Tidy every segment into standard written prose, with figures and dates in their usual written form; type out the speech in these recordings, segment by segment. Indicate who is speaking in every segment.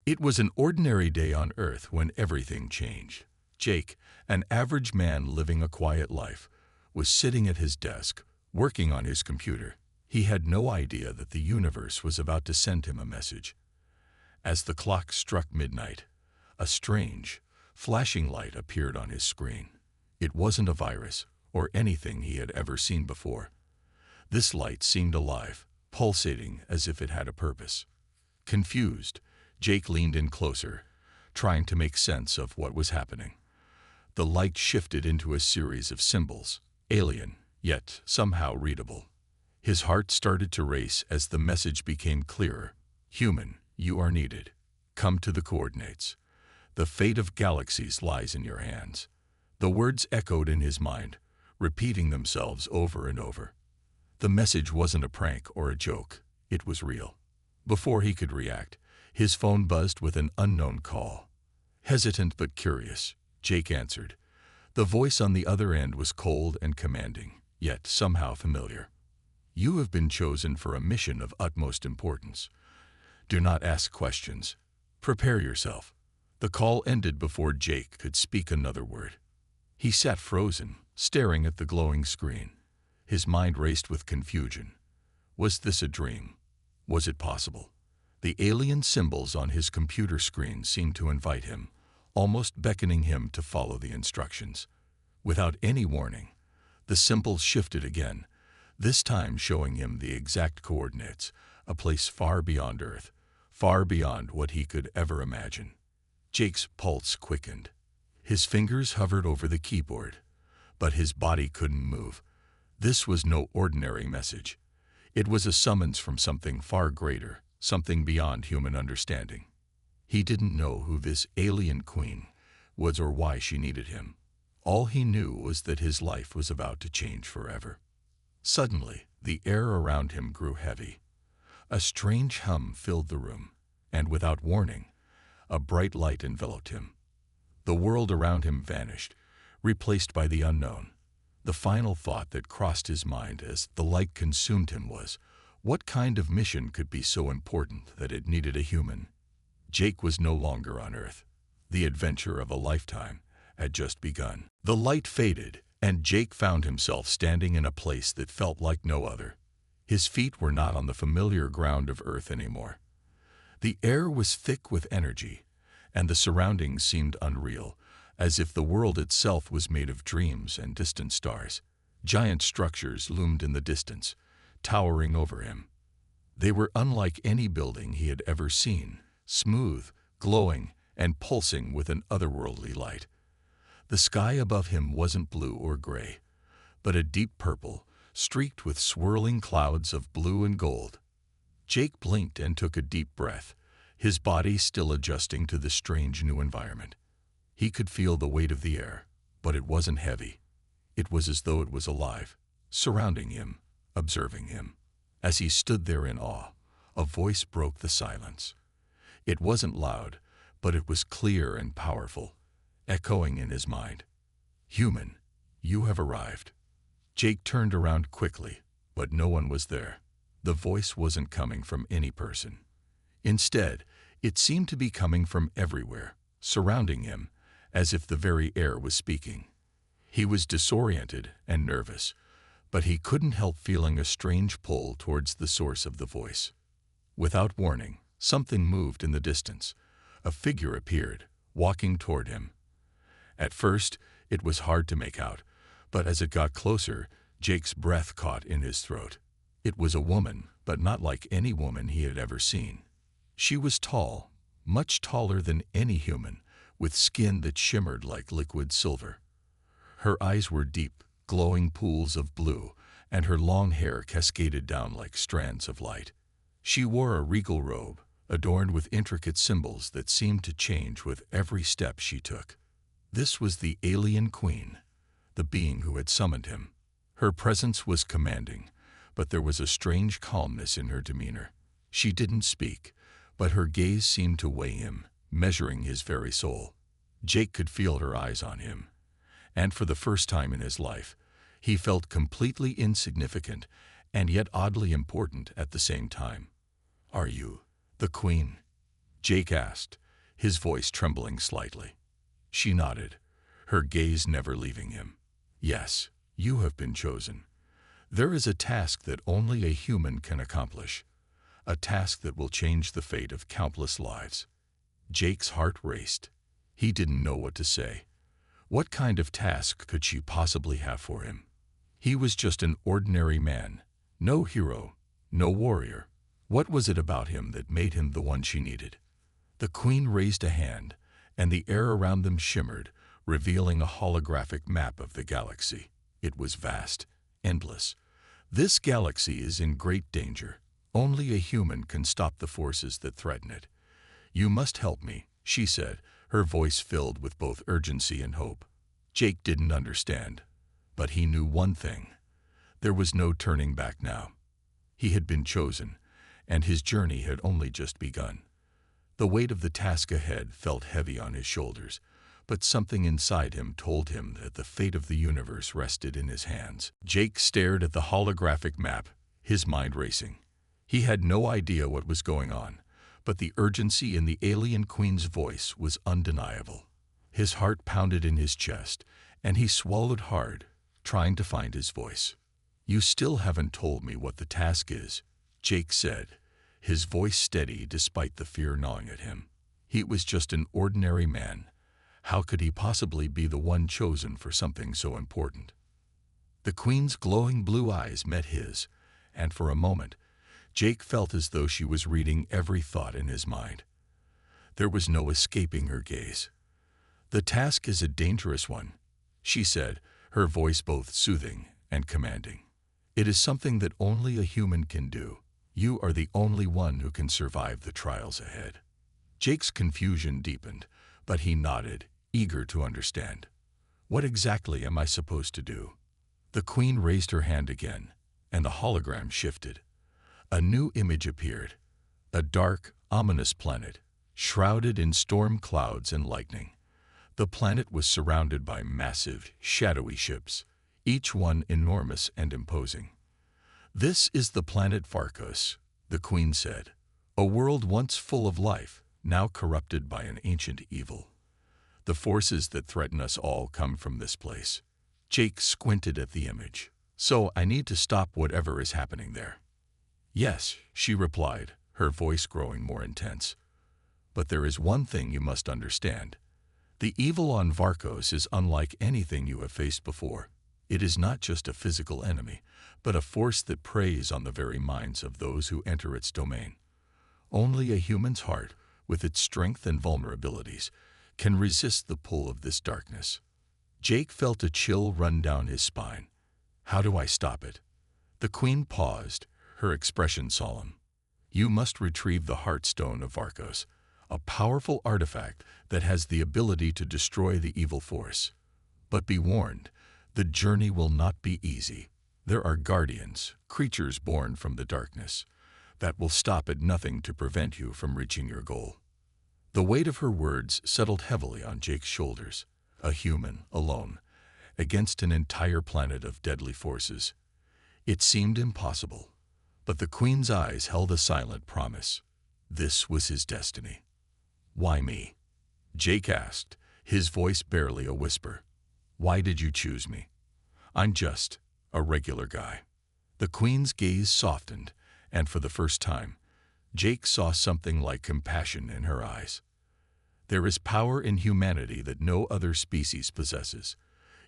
Speaker 1: It was an ordinary day on Earth when everything changed. Jake, an average man living a quiet life, was sitting at his desk, working on his computer. He had no idea that the universe was about to send him a message. As the clock struck midnight, a strange, flashing light appeared on his screen. It wasn't a virus or anything he had ever seen before. This light seemed alive, pulsating as if it had a purpose. Confused, Jake leaned in closer, trying to make sense of what was happening. The light shifted into a series of symbols, alien, yet somehow readable. His heart started to race as the message became clearer. Human, you are needed. Come to the coordinates. The fate of galaxies lies in your hands. The words echoed in his mind, repeating themselves over and over. The message wasn't a prank or a joke. It was real. Before he could react, his phone buzzed with an unknown call. Hesitant but curious, Jake answered. The voice on the other end was cold and commanding, yet somehow familiar. You have been chosen for a mission of utmost importance. Do not ask questions. Prepare yourself. The call ended before Jake could speak another word. He sat frozen, staring at the glowing screen. His mind raced with confusion. Was this a dream? Was it possible? The alien symbols on his computer screen seemed to invite him, almost beckoning him to follow the instructions. Without any warning, the symbols shifted again, this time showing him the exact coordinates, a place far beyond Earth, far beyond what he could ever imagine. Jake's pulse quickened. His fingers hovered over the keyboard, but his body couldn't move. This was no ordinary message. It was a summons from something far greater, something beyond human understanding. He didn't know who this alien queen was or why she needed him. All he knew was that his life was about to change forever. Suddenly, the air around him grew heavy. A strange hum filled the room, and without warning, a bright light enveloped him. The world around him vanished, replaced by the unknown. The final thought that crossed his mind as the light consumed him was, what kind of mission could be so important that it needed a human? Jake was no longer on Earth. The adventure of a lifetime had just begun. The light faded, and Jake found himself standing in a place that felt like no other. His feet were not on the familiar ground of Earth anymore. The air was thick with energy, and the surroundings seemed unreal, as if the world itself was made of dreams and distant stars. Giant structures loomed in the distance, towering over him. They were unlike any building he had ever seen, smooth, glowing, and pulsing with an otherworldly light. The sky above him wasn't blue or gray, but a deep purple, streaked with swirling clouds of blue and gold. Jake blinked and took a deep breath, his body still adjusting to the strange new environment. He could feel the weight of the air, but it wasn't heavy. It was as though it was alive, surrounding him, observing him. As he stood there in awe, a voice broke the silence. It wasn't loud, but it was clear and powerful, echoing in his mind. Human, you have arrived. Jake turned around quickly, but no one was there. The voice wasn't coming from any person. Instead, it seemed to be coming from everywhere, surrounding him, as if the very air was speaking. He was disoriented and nervous, but he couldn't help feeling a strange pull towards the source of the voice. Without warning, something moved in the distance. A figure appeared, walking toward him. At first, it was hard to make out, but as it got closer, Jake's breath caught in his throat. It was a woman, but not like any woman he had ever seen. She was tall, much taller than any human, with skin that shimmered like liquid silver. Her eyes were deep, glowing pools of blue, and her long hair cascaded down like strands of light. She wore a regal robe, adorned with intricate symbols that seemed to change with every step she took. This was the alien queen, the being who had summoned him. Her presence was commanding, but there was a strange calmness in her demeanor. She didn't speak, but her gaze seemed to weigh him, measuring his very soul. Jake could feel her eyes on him, and for the first time in his life, he felt completely insignificant and yet oddly important at the same time. Are you the queen? Jake asked, his voice trembling slightly. She nodded, her gaze never leaving him. Yes, you have been chosen. There is a task that only a human can accomplish, a task that will change the fate of countless lives. Jake's heart raced. He didn't know what to say. What kind of task could she possibly have for him? He was just an ordinary man, no hero, no warrior. What was it about him that made him the one she needed? The Queen raised a hand, and the air around them shimmered, revealing a holographic map of the galaxy. It was vast, endless. This galaxy is in great danger. Only a human can stop the forces that threaten it. You must help me, she said, her voice filled with both urgency and hope. Jake didn't understand, but he knew one thing. There was no turning back now. He had been chosen, and his journey had only just begun. The weight of the task ahead felt heavy on his shoulders, but something inside him told him that the fate of the universe rested in his hands. Jake stared at the holographic map, his mind racing. He had no idea what was going on, but the urgency in the alien queen's voice was undeniable. His heart pounded in his chest, and he swallowed hard, trying to find his voice. You still haven't told me what the task is, Jake said, his voice steady despite the fear gnawing at him. He was just an ordinary man. How could he possibly be the one chosen for something so important? The Queen's glowing blue eyes met his, and for a moment, Jake felt as though she was reading every thought in his mind. There was no escaping her gaze. The task is a dangerous one, she said, her voice both soothing and commanding. It is something that only a human can do. You are the only one who can survive the trials ahead. Jake's confusion deepened, but he nodded, eager to understand. What exactly am I supposed to do? The Queen raised her hand again, and the hologram shifted. A new image appeared, a dark, ominous planet, shrouded in storm clouds and lightning. The planet was surrounded by massive, shadowy ships, each one enormous and imposing. This is the planet Varkos, the Queen said, a world once full of life, now corrupted by an ancient evil. The forces that threaten us all come from this place. Jake squinted at the image. So I need to stop whatever is happening there. Yes, she replied, her voice growing more intense. But there is one thing you must understand. The evil on Varkos is unlike anything you have faced before. It is not just a physical enemy, but a force that preys on the very minds of those who enter its domain. Only a human's heart, with its strength and vulnerabilities, can resist the pull of this darkness. Jake felt a chill run down his spine. How do I stop it? The Queen paused, her expression solemn. You must retrieve the Heartstone of Varkos, a powerful artifact that has the ability to destroy the evil force. But be warned, the journey will not be easy. There are guardians, creatures born from the darkness, that will stop at nothing to prevent you from reaching your goal. The weight of her words settled heavily on Jake's shoulders. A human, alone, against an entire planet of deadly forces. It seemed impossible, but the Queen's eyes held a silent promise. This was his destiny. Why me? Jake asked, his voice barely a whisper. Why did you choose me? I'm just a regular guy. The Queen's gaze softened, and for the first time, Jake saw something like compassion in her eyes. There is power in humanity that no other species possesses.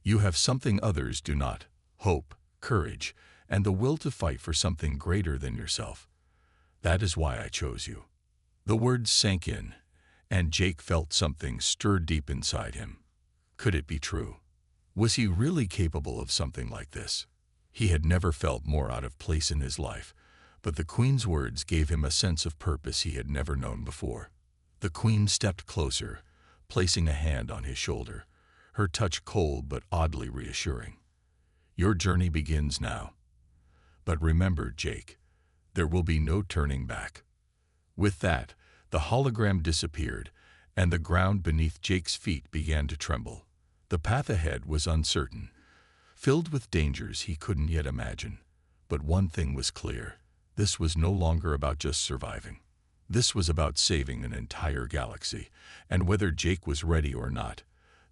Speaker 1: You have something others do not: hope, courage, and the will to fight for something greater than yourself. That is why I chose you. The words sank in, and Jake felt something stir deep inside him. Could it be true? Was he really capable of something like this? He had never felt more out of place in his life, but the Queen's words gave him a sense of purpose he had never known before. The Queen stepped closer, placing a hand on his shoulder, her touch cold but oddly reassuring. Your journey begins now. But remember, Jake, there will be no turning back. With that, the hologram disappeared, and the ground beneath Jake's feet began to tremble. The path ahead was uncertain, filled with dangers he couldn't yet imagine. But one thing was clear: this was no longer about just surviving. This was about saving an entire galaxy, and whether Jake was ready or not,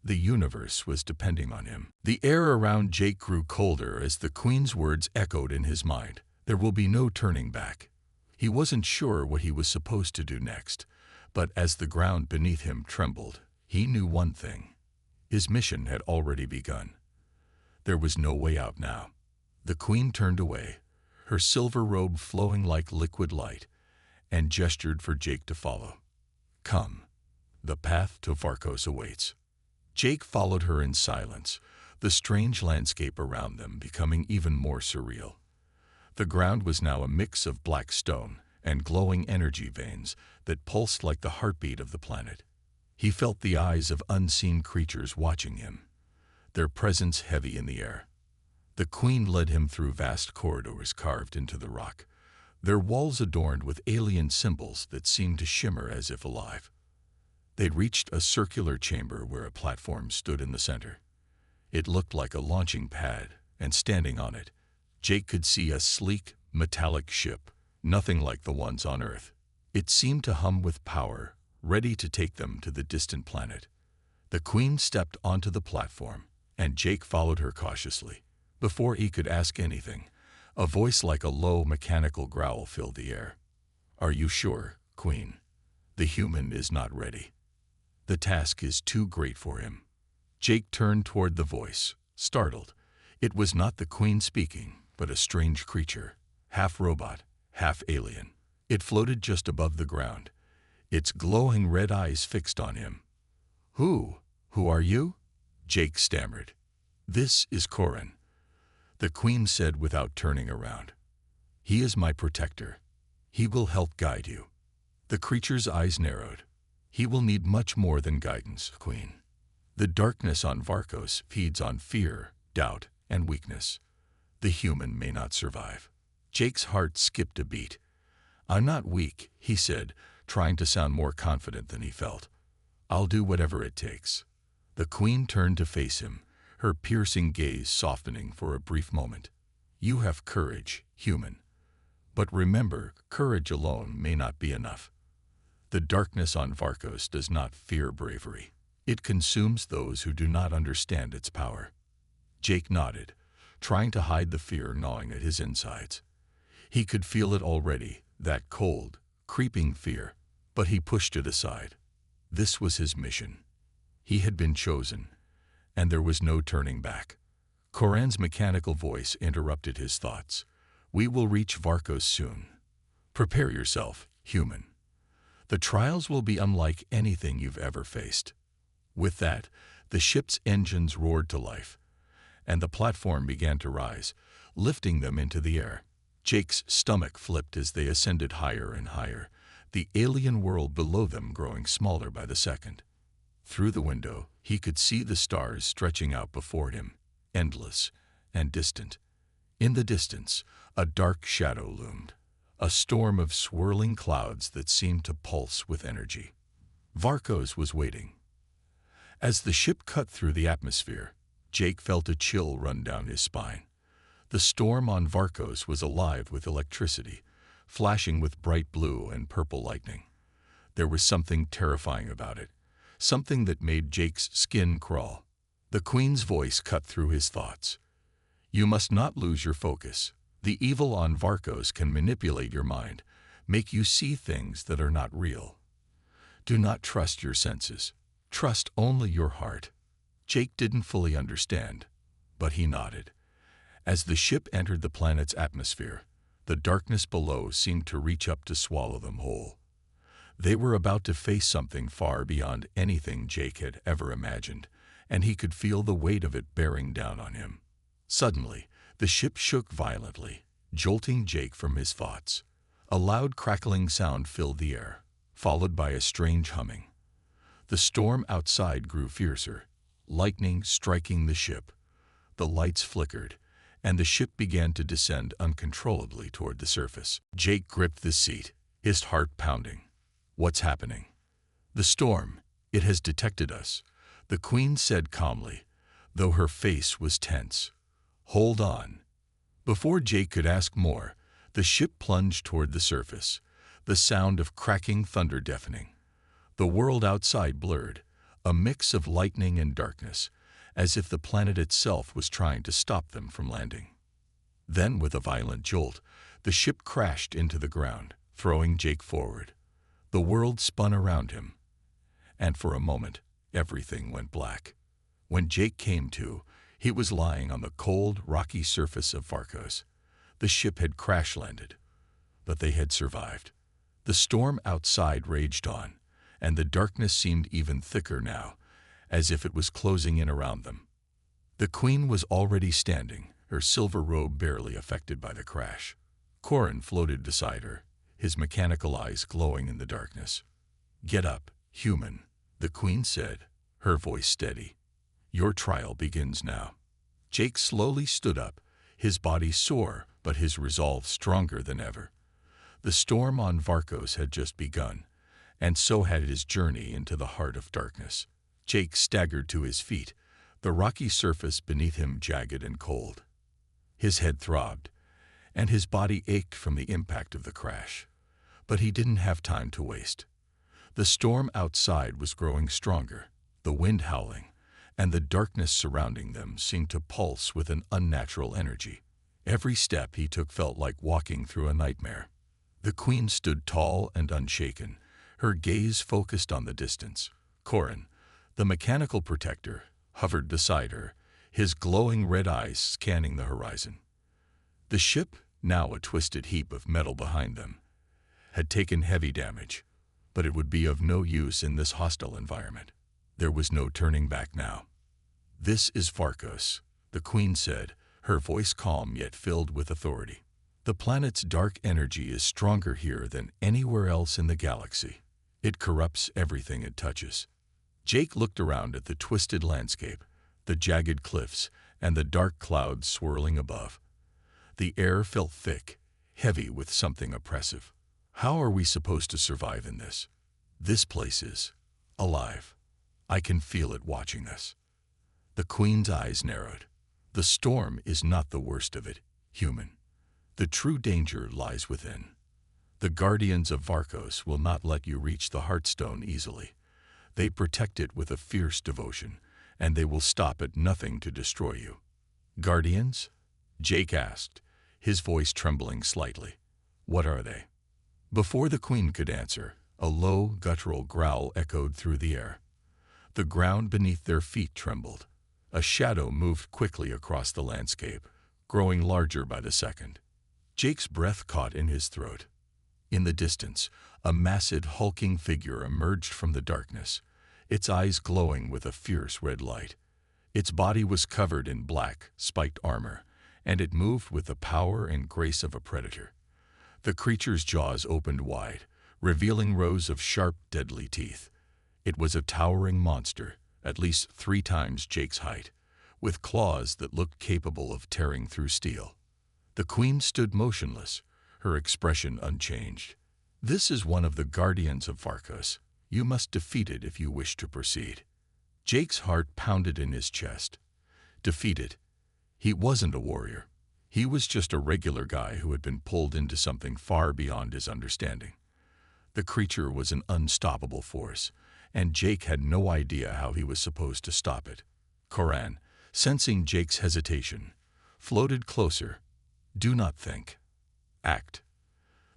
Speaker 1: the universe was depending on him. The air around Jake grew colder as the Queen's words echoed in his mind. There will be no turning back. He wasn't sure what he was supposed to do next, but as the ground beneath him trembled, he knew one thing. His mission had already begun. There was no way out now. The Queen turned away, her silver robe flowing like liquid light, and gestured for Jake to follow. Come. The path to Varkos awaits. Jake followed her in silence, the strange landscape around them becoming even more surreal. The ground was now a mix of black stone and glowing energy veins that pulsed like the heartbeat of the planet. He felt the eyes of unseen creatures watching him, their presence heavy in the air. The Queen led him through vast corridors carved into the rock, their walls adorned with alien symbols that seemed to shimmer as if alive. They'd reached a circular chamber where a platform stood in the center. It looked like a launching pad, and standing on it, Jake could see a sleek, metallic ship, nothing like the ones on Earth. It seemed to hum with power, ready to take them to the distant planet. The Queen stepped onto the platform, and Jake followed her cautiously. Before he could ask anything, a voice like a low, mechanical growl filled the air. Are you sure, Queen? The human is not ready. The task is too great for him. Jake turned toward the voice, startled. It was not the Queen speaking, but a strange creature, half robot, half alien. It floated just above the ground, its glowing red eyes fixed on him. Who are you? Jake stammered. This is Corin, the Queen said without turning around. He is my protector. He will help guide you. The creature's eyes narrowed. He will need much more than guidance, Queen. The darkness on Varkos feeds on fear, doubt, and weakness. The human may not survive. Jake's heart skipped a beat. I'm not weak, he said, trying to sound more confident than he felt. I'll do whatever it takes. The Queen turned to face him, her piercing gaze softening for a brief moment. You have courage, human. But remember, courage alone may not be enough. The darkness on Varkos does not fear bravery. It consumes those who do not understand its power. Jake nodded, trying to hide the fear gnawing at his insides. He could feel it already, that cold, creeping fear, but he pushed it aside. This was his mission. He had been chosen, and there was no turning back. Corin's mechanical voice interrupted his thoughts. We will reach Varkos soon. Prepare yourself, human. The trials will be unlike anything you've ever faced. With that, the ship's engines roared to life, and the platform began to rise, lifting them into the air. Jake's stomach flipped as they ascended higher and higher, the alien world below them growing smaller by the second. Through the window, he could see the stars stretching out before him, endless and distant. In the distance, a dark shadow loomed, a storm of swirling clouds that seemed to pulse with energy. Varkos was waiting. As the ship cut through the atmosphere, Jake felt a chill run down his spine. The storm on Varkos was alive with electricity, flashing with bright blue and purple lightning. There was something terrifying about it, something that made Jake's skin crawl. The Queen's voice cut through his thoughts. You must not lose your focus. The evil on Varkos can manipulate your mind, make you see things that are not real. Do not trust your senses. Trust only your heart. Jake didn't fully understand, but he nodded. As the ship entered the planet's atmosphere, the darkness below seemed to reach up to swallow them whole. They were about to face something far beyond anything Jake had ever imagined, and he could feel the weight of it bearing down on him. Suddenly, the ship shook violently, jolting Jake from his thoughts. A loud crackling sound filled the air, followed by a strange humming. The storm outside grew fiercer, lightning striking the ship. The lights flickered, and the ship began to descend uncontrollably toward the surface. Jake gripped the seat, his heart pounding. What's happening? The storm. It has detected us, the Queen said calmly, though her face was tense. Hold on. Before Jake could ask more, the ship plunged toward the surface, the sound of cracking thunder deafening. The world outside blurred, a mix of lightning and darkness, as if the planet itself was trying to stop them from landing. Then, with a violent jolt, the ship crashed into the ground, throwing Jake forward. The world spun around him, and for a moment, everything went black. When Jake came to, he was lying on the cold, rocky surface of Varkos. The ship had crash-landed, but they had survived. The storm outside raged on, and the darkness seemed even thicker now, as if it was closing in around them. The Queen was already standing, her silver robe barely affected by the crash. Corin floated beside her, his mechanical eyes glowing in the darkness. "Get up, human," the Queen said, her voice steady. "Your trial begins now." Jake slowly stood up, his body sore but his resolve stronger than ever. The storm on Varkos had just begun, and so had his journey into the heart of darkness. Jake staggered to his feet, the rocky surface beneath him jagged and cold. His head throbbed, and his body ached from the impact of the crash. But he didn't have time to waste. The storm outside was growing stronger, the wind howling, and the darkness surrounding them seemed to pulse with an unnatural energy. Every step he took felt like walking through a nightmare. The Queen stood tall and unshaken, her gaze focused on the distance. Corin, the mechanical protector, hovered beside her, his glowing red eyes scanning the horizon. The ship, now a twisted heap of metal behind them, had taken heavy damage, but it would be of no use in this hostile environment. There was no turning back now. "This is Varkos," the Queen said, her voice calm yet filled with authority. "The planet's dark energy is stronger here than anywhere else in the galaxy. It corrupts everything it touches." Jake looked around at the twisted landscape, the jagged cliffs, and the dark clouds swirling above. The air felt thick, heavy with something oppressive. "How are we supposed to survive in this? This place is alive. I can feel it watching us." The Queen's eyes narrowed. "The storm is not the worst of it, human. The true danger lies within. The guardians of Varkos will not let you reach the Heartstone easily. They protect it with a fierce devotion, and they will stop at nothing to destroy you." "Guardians?" Jake asked, his voice trembling slightly. "What are they?" Before the Queen could answer, a low, guttural growl echoed through the air. The ground beneath their feet trembled. A shadow moved quickly across the landscape, growing larger by the second. Jake's breath caught in his throat. In the distance, a massive, hulking figure emerged from the darkness, its eyes glowing with a fierce red light. Its body was covered in black, spiked armor, and it moved with the power and grace of a predator. The creature's jaws opened wide, revealing rows of sharp, deadly teeth. It was a towering monster, at least 3 times Jake's height, with claws that looked capable of tearing through steel. The Queen stood motionless, her expression unchanged. "This is one of the guardians of Varkos. You must defeat it if you wish to proceed." Jake's heart pounded in his chest. Defeat it? He wasn't a warrior. He was just a regular guy who had been pulled into something far beyond his understanding. The creature was an unstoppable force, and Jake had no idea how he was supposed to stop it. Corin, sensing Jake's hesitation, floated closer. "Do not think. Act.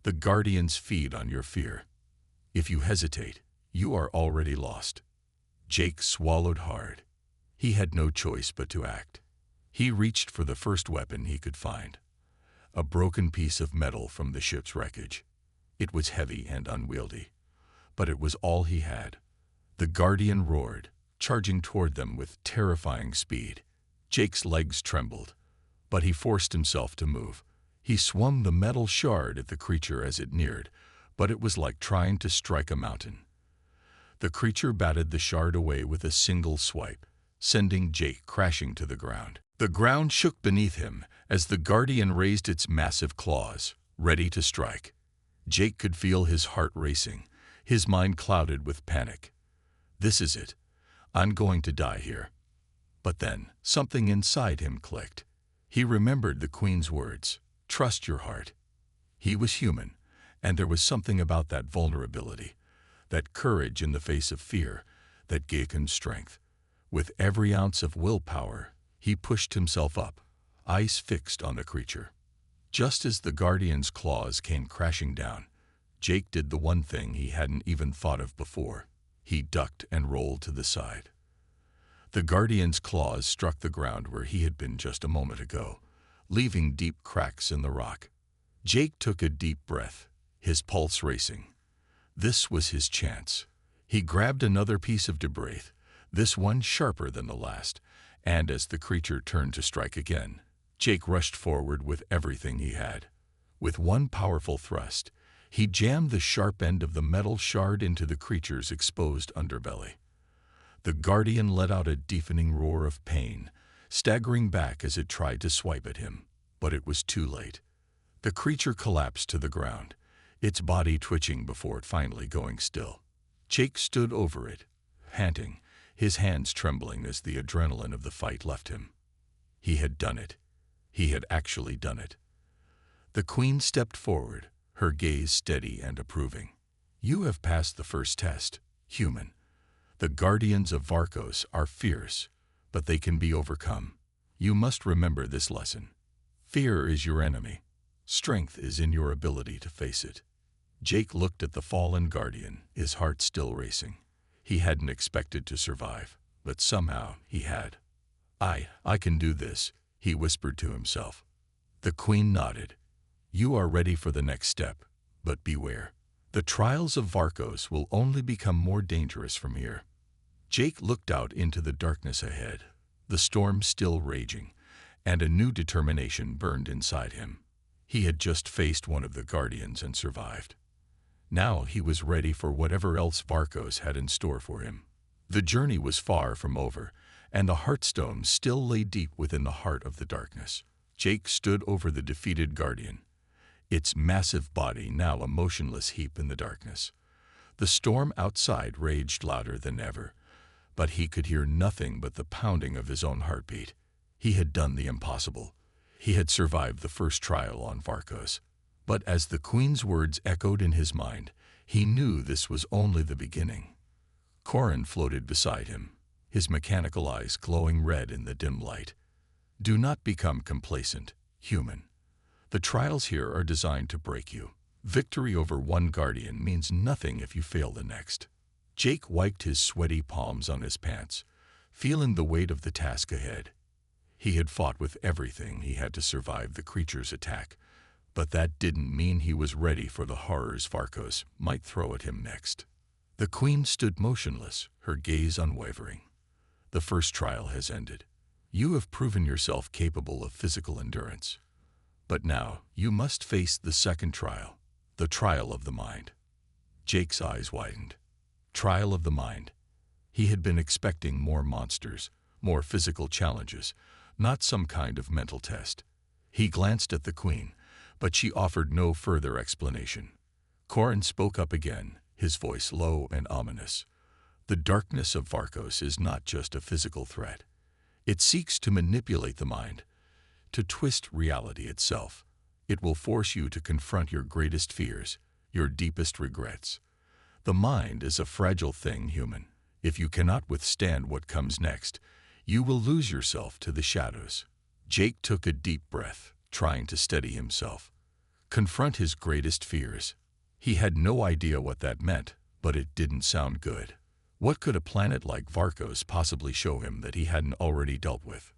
Speaker 1: The guardians feed on your fear. If you hesitate, you are already lost." Jake swallowed hard. He had no choice but to act. He reached for the first weapon he could find, a broken piece of metal from the ship's wreckage. It was heavy and unwieldy, but it was all he had. The guardian roared, charging toward them with terrifying speed. Jake's legs trembled, but he forced himself to move. He swung the metal shard at the creature as it neared, but it was like trying to strike a mountain. The creature batted the shard away with a single swipe, sending Jake crashing to the ground. The ground shook beneath him as the guardian raised its massive claws, ready to strike. Jake could feel his heart racing, his mind clouded with panic. "This is it. I'm going to die here." But then, something inside him clicked. He remembered the Queen's words, "Trust your heart." He was human, And there was something about that vulnerability, that courage in the face of fear, that gave him strength. With every ounce of willpower, he pushed himself up, eyes fixed on the creature. Just as the Guardian's claws came crashing down, Jake did the one thing he hadn't even thought of before. He ducked and rolled to the side. The Guardian's claws struck the ground where he had been just a moment ago, leaving deep cracks in the rock. Jake took a deep breath, his pulse racing. This was his chance. He grabbed another piece of debris, this one sharper than the last, and as the creature turned to strike again, Jake rushed forward with everything he had. With one powerful thrust, he jammed the sharp end of the metal shard into the creature's exposed underbelly. The Guardian let out a deafening roar of pain, staggering back as it tried to swipe at him, but it was too late. The creature collapsed to the ground, its body twitching before it finally going still. Jake stood over it, panting, his hands trembling as the adrenaline of the fight left him. He had done it. He had actually done it. The Queen stepped forward, her gaze steady and approving. "You have passed the first test, human. The Guardians of Varkos are fierce, but they can be overcome. You must remember this lesson. Fear is your enemy. Strength is in your ability to face it." Jake looked at the fallen Guardian, his heart still racing. He hadn't expected to survive, but somehow he had. I can do this," he whispered to himself. The Queen nodded. "You are ready for the next step, but beware. The trials of Varkos will only become more dangerous from here." Jake looked out into the darkness ahead, the storm still raging, and a new determination burned inside him. He had just faced one of the Guardians and survived. Now he was ready for whatever else Varkos had in store for him. The journey was far from over, and the Heartstone still lay deep within the heart of the darkness. Jake stood over the defeated Guardian, its massive body now a motionless heap in the darkness. The storm outside raged louder than ever, but he could hear nothing but the pounding of his own heartbeat. He had done the impossible. He had survived the first trial on Varkos. But as the Queen's words echoed in his mind, he knew this was only the beginning. Corin floated beside him, his mechanical eyes glowing red in the dim light. "Do not become complacent, human. The trials here are designed to break you. Victory over one Guardian means nothing if you fail the next." Jake wiped his sweaty palms on his pants, feeling the weight of the task ahead. He had fought with everything he had to survive the creature's attack, but that didn't mean he was ready for the horrors Varkos might throw at him next. The Queen stood motionless, her gaze unwavering. "The first trial has ended. You have proven yourself capable of physical endurance. But now you must face the second trial, the trial of the mind." Jake's eyes widened. Trial of the mind. He had been expecting more monsters, more physical challenges, not some kind of mental test. He glanced at the Queen, but she offered no further explanation. Corin spoke up again, his voice low and ominous. "The darkness of Varkos is not just a physical threat. It seeks to manipulate the mind, to twist reality itself. It will force you to confront your greatest fears, your deepest regrets. The mind is a fragile thing, human. If you cannot withstand what comes next, you will lose yourself to the shadows." Jake took a deep breath, trying to steady himself. Confront his greatest fears. He had no idea what that meant, but it didn't sound good. What could a planet like Varkos possibly show him that he hadn't already dealt with?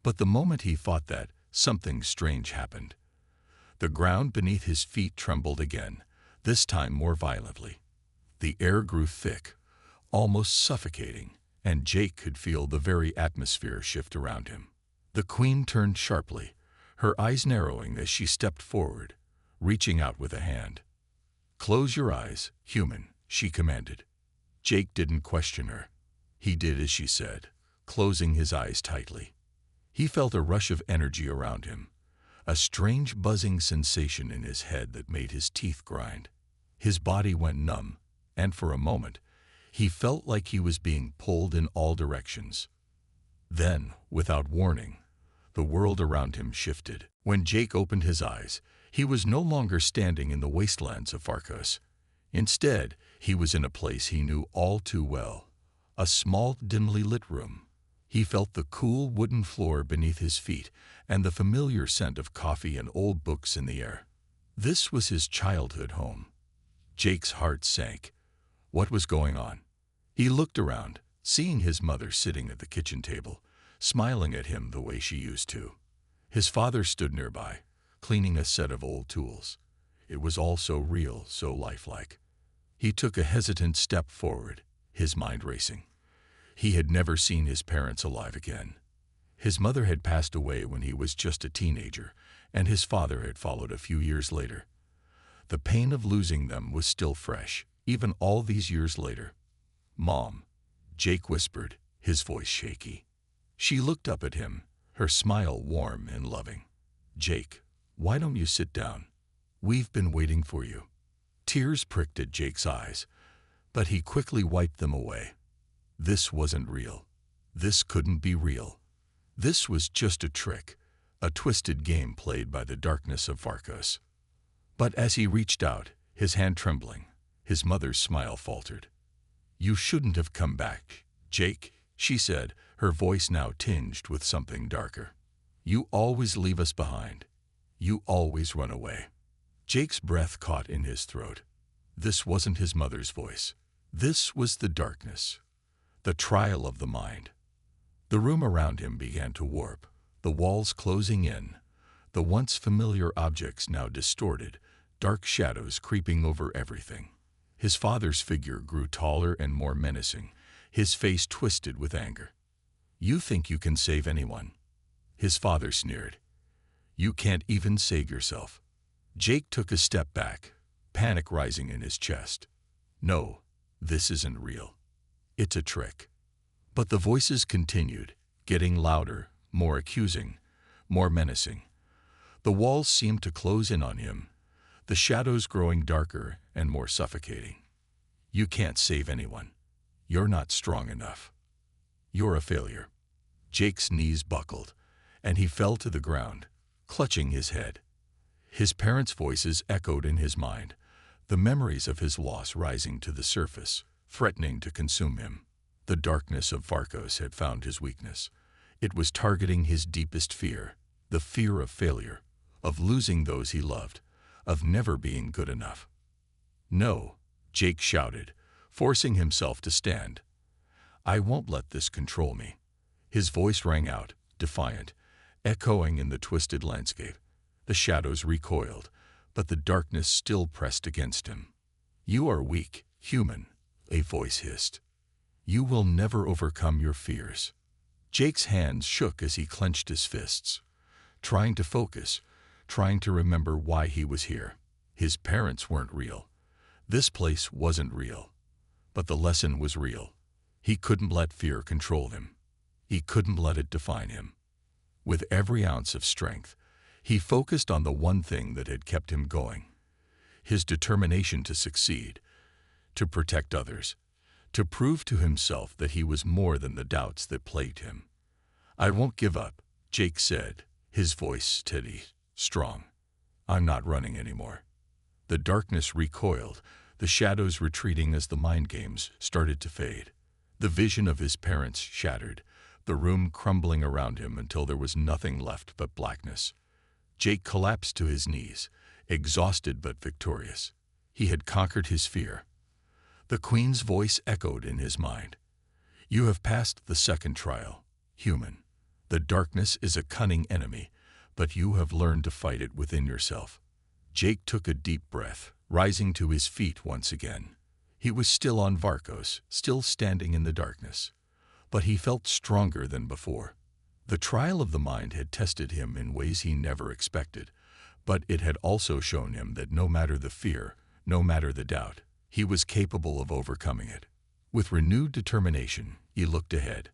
Speaker 1: But the moment he thought that, something strange happened. The ground beneath his feet trembled again, this time more violently. The air grew thick, almost suffocating, and Jake could feel the very atmosphere shift around him. The Queen turned sharply, her eyes narrowing as she stepped forward, reaching out with a hand. "Close your eyes, human," she commanded. Jake didn't question her. He did as she said, closing his eyes tightly. He felt a rush of energy around him, a strange buzzing sensation in his head that made his teeth grind. His body went numb, and for a moment, he felt like he was being pulled in all directions. Then, without warning, the world around him shifted. When Jake opened his eyes, He was no longer standing in the wastelands of Farkos. Instead, he was in a place he knew all too well, a small, dimly lit room. He felt the cool wooden floor beneath his feet and the familiar scent of coffee and old books in the air. This was his childhood home. Jake's heart sank. What was going on? He looked around, seeing his mother sitting at the kitchen table, smiling at him the way she used to. His father stood nearby, cleaning a set of old tools. It was all so real, so lifelike. He took a hesitant step forward, his mind racing. He had never seen his parents alive again. His mother had passed away when he was just a teenager, and his father had followed a few years later. The pain of losing them was still fresh, even all these years later. "Mom," Jake whispered, his voice shaky. She looked up at him, her smile warm and loving. "Jake, why don't you sit down? We've been waiting for you." Tears pricked at Jake's eyes, but he quickly wiped them away. This wasn't real. This couldn't be real. This was just a trick, a twisted game played by the darkness of Farkos. But as he reached out, his hand trembling, his mother's smile faltered. "You shouldn't have come back, Jake," she said, her voice now tinged with something darker. "You always leave us behind. You always run away." Jake's breath caught in his throat. This wasn't his mother's voice. This was the darkness, the trial of the mind. The room around him began to warp, the walls closing in, the once familiar objects now distorted, dark shadows creeping over everything. His father's figure grew taller and more menacing, his face twisted with anger. "You think you can save anyone?" His father sneered. "You can't even save yourself." Jake took a step back, panic rising in his chest. "No, this isn't real. It's a trick." But the voices continued, getting louder, more accusing, more menacing. The walls seemed to close in on him, the shadows growing darker and more suffocating. "You can't save anyone. You're not strong enough. You're a failure." Jake's knees buckled, and he fell to the ground, clutching his head. His parents' voices echoed in his mind, the memories of his loss rising to the surface, threatening to consume him. The darkness of Farkos had found his weakness. It was targeting his deepest fear, the fear of failure, of losing those he loved, of never being good enough. "No," Jake shouted, forcing himself to stand. "I won't let this control me." His voice rang out, defiant, echoing in the twisted landscape. The shadows recoiled, but the darkness still pressed against him. "You are weak, human," a voice hissed. "You will never overcome your fears." Jake's hands shook as he clenched his fists, trying to focus, trying to remember why he was here. His parents weren't real. This place wasn't real. But the lesson was real. He couldn't let fear control him. He couldn't let it define him. With every ounce of strength, he focused on the one thing that had kept him going. His determination to succeed, to protect others, to prove to himself that he was more than the doubts that plagued him. "I won't give up," Jake said, his voice steady, strong. "I'm not running anymore." The darkness recoiled, the shadows retreating as the mind games started to fade. The vision of his parents shattered, the room crumbling around him until there was nothing left but blackness. Jake collapsed to his knees, exhausted but victorious. He had conquered his fear. The Queen's voice echoed in his mind. "You have passed the second trial, human. The darkness is a cunning enemy, but you have learned to fight it within yourself." Jake took a deep breath, rising to his feet once again. He was still on Farkos, still standing in the darkness. But he felt stronger than before. The trial of the mind had tested him in ways he never expected, but it had also shown him that no matter the fear, no matter the doubt, he was capable of overcoming it. With renewed determination, he looked ahead.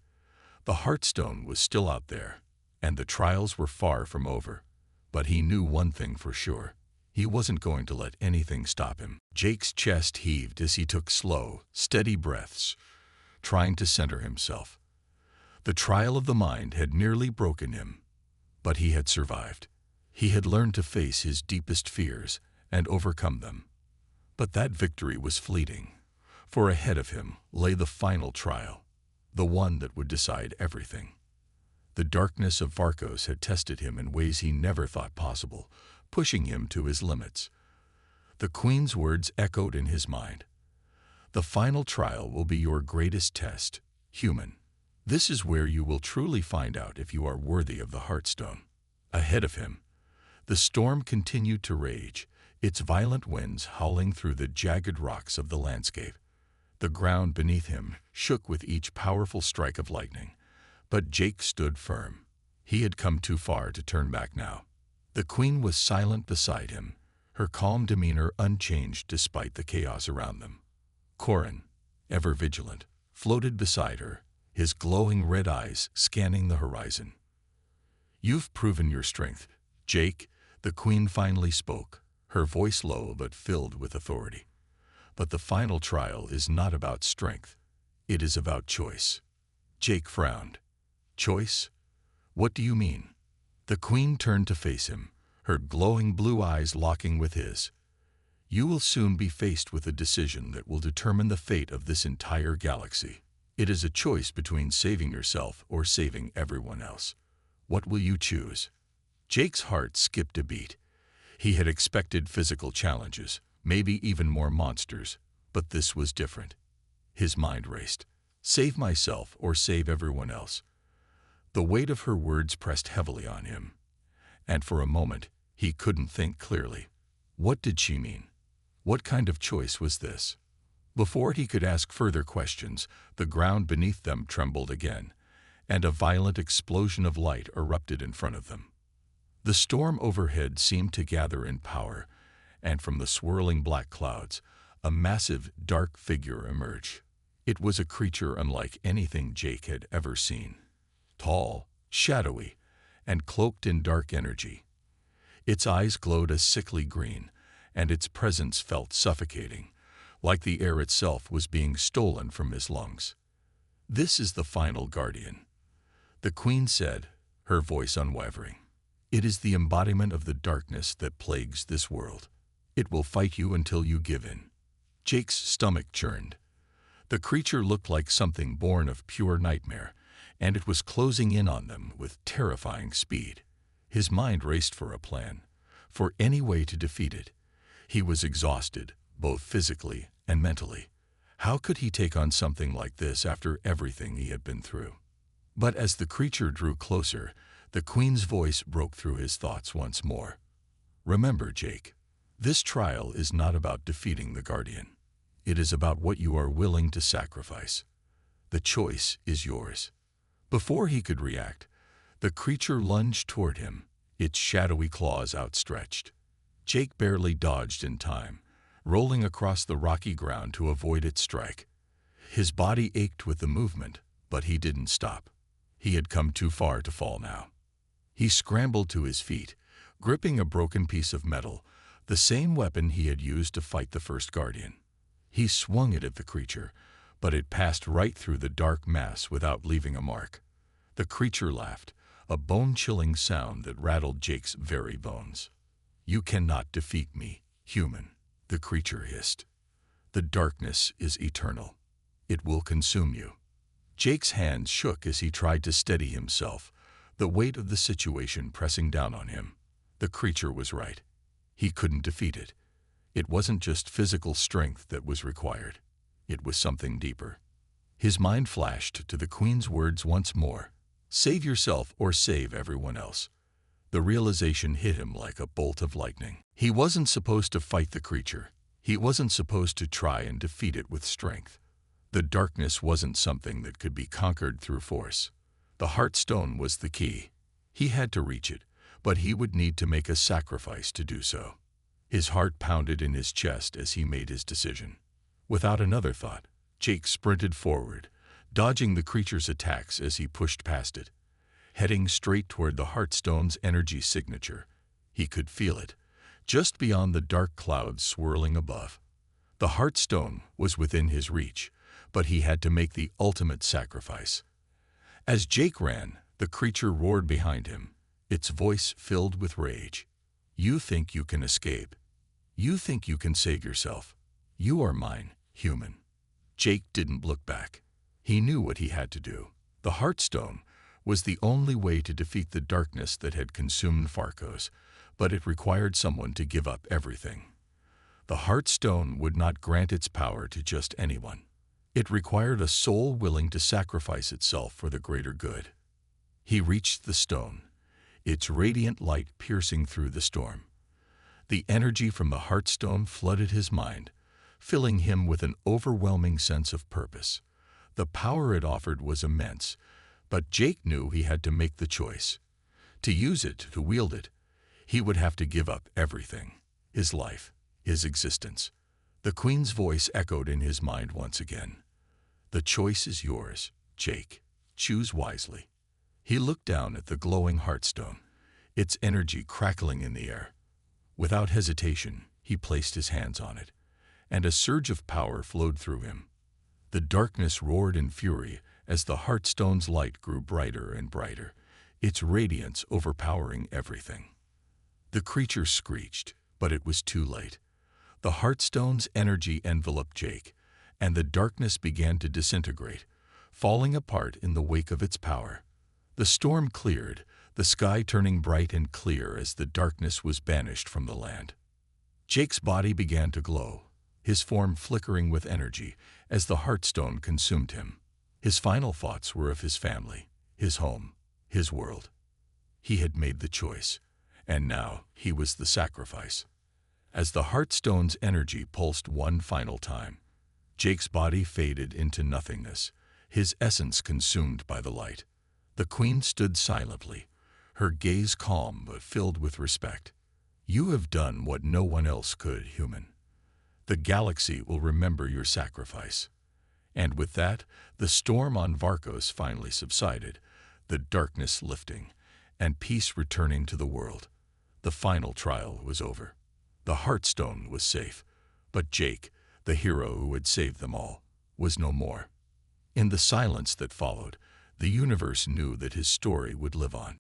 Speaker 1: The Heartstone was still out there, and the trials were far from over. But he knew one thing for sure. He wasn't going to let anything stop him. Jake's chest heaved as he took slow, steady breaths, trying to center himself. The trial of the mind had nearly broken him, but he had survived. He had learned to face his deepest fears and overcome them. But that victory was fleeting, for ahead of him lay the final trial, the one that would decide everything. The darkness of Varkos had tested him in ways he never thought possible, pushing him to his limits. The Queen's words echoed in his mind. The final trial will be your greatest test, human. This is where you will truly find out if you are worthy of the Heartstone. Ahead of him, the storm continued to rage, its violent winds howling through the jagged rocks of the landscape. The ground beneath him shook with each powerful strike of lightning, but Jake stood firm. He had come too far to turn back now. The Queen was silent beside him, her calm demeanor unchanged despite the chaos around them. Corin, ever vigilant, floated beside her, his glowing red eyes scanning the horizon. "You've proven your strength, Jake," the Queen finally spoke, her voice low but filled with authority. "But the final trial is not about strength. It is about choice." Jake frowned. "Choice? What do you mean?" The Queen turned to face him, her glowing blue eyes locking with his. "You will soon be faced with a decision that will determine the fate of this entire galaxy. It is a choice between saving yourself or saving everyone else. What will you choose?" Jake's heart skipped a beat. He had expected physical challenges, maybe even more monsters, but this was different. His mind raced. Save myself or save everyone else. The weight of her words pressed heavily on him, and for a moment he couldn't think clearly. What did she mean? What kind of choice was this? Before he could ask further questions, the ground beneath them trembled again, and a violent explosion of light erupted in front of them. The storm overhead seemed to gather in power, and from the swirling black clouds, a massive, dark figure emerged. It was a creature unlike anything Jake had ever seen. Tall, shadowy, and cloaked in dark energy. Its eyes glowed a sickly green, and its presence felt suffocating, like the air itself was being stolen from his lungs. "This is the final guardian," the Queen said, her voice unwavering. "It is the embodiment of the darkness that plagues this world. It will fight you until you give in." Jake's stomach churned. The creature looked like something born of pure nightmare, and it was closing in on them with terrifying speed. His mind raced for a plan, for any way to defeat it. He was exhausted, both physically and mentally. How could he take on something like this after everything he had been through? But as the creature drew closer, the Queen's voice broke through his thoughts once more. "Remember, Jake, this trial is not about defeating the Guardian. It is about what you are willing to sacrifice. The choice is yours." Before he could react, the creature lunged toward him, its shadowy claws outstretched. Jake barely dodged in time, rolling across the rocky ground to avoid its strike. His body ached with the movement, but he didn't stop. He had come too far to fall now. He scrambled to his feet, gripping a broken piece of metal, the same weapon he had used to fight the first Guardian. He swung it at the creature, but it passed right through the dark mass without leaving a mark. The creature laughed, a bone-chilling sound that rattled Jake's very bones. "You cannot defeat me, human," the creature hissed. "The darkness is eternal. It will consume you." Jake's hands shook as he tried to steady himself, the weight of the situation pressing down on him. The creature was right. He couldn't defeat it. It wasn't just physical strength that was required. It was something deeper. His mind flashed to the Queen's words once more. "Save yourself or save everyone else." The realization hit him like a bolt of lightning. He wasn't supposed to fight the creature. He wasn't supposed to try and defeat it with strength. The darkness wasn't something that could be conquered through force. The Heartstone was the key. He had to reach it, but he would need to make a sacrifice to do so. His heart pounded in his chest as he made his decision. Without another thought, Jake sprinted forward, dodging the creature's attacks as he pushed past it. Heading straight toward the Heartstone's energy signature, he could feel it, just beyond the dark clouds swirling above. The Heartstone was within his reach, but he had to make the ultimate sacrifice. As Jake ran, the creature roared behind him, its voice filled with rage. You think you can escape. You think you can save yourself. You are mine, human. Jake didn't look back. He knew what he had to do. The Heartstone was the only way to defeat the darkness that had consumed Farkos, but it required someone to give up everything. The Heartstone would not grant its power to just anyone. It required a soul willing to sacrifice itself for the greater good. He reached the stone, its radiant light piercing through the storm. The energy from the Heartstone flooded his mind, filling him with an overwhelming sense of purpose. The power it offered was immense, but Jake knew he had to make the choice. To use it, to wield it, he would have to give up everything. His life, his existence. The Queen's voice echoed in his mind once again. The choice is yours, Jake. Choose wisely. He looked down at the glowing Heartstone, its energy crackling in the air. Without hesitation, he placed his hands on it, and a surge of power flowed through him. The darkness roared in fury as the Heartstone's light grew brighter and brighter, its radiance overpowering everything. The creature screeched, but it was too late. The Heartstone's energy enveloped Jake, and the darkness began to disintegrate, falling apart in the wake of its power. The storm cleared, the sky turning bright and clear as the darkness was banished from the land. Jake's body began to glow, his form flickering with energy as the Heartstone consumed him. His final thoughts were of his family, his home, his world. He had made the choice, and now he was the sacrifice. As the Heartstone's energy pulsed one final time, Jake's body faded into nothingness, his essence consumed by the light. The Queen stood silently, her gaze calm but filled with respect. You have done what no one else could, human. The galaxy will remember your sacrifice. And with that, the storm on Farkos finally subsided, the darkness lifting, and peace returning to the world. The final trial was over. The Heartstone was safe, but Jake, the hero who had saved them all, was no more. In the silence that followed, the universe knew that his story would live on.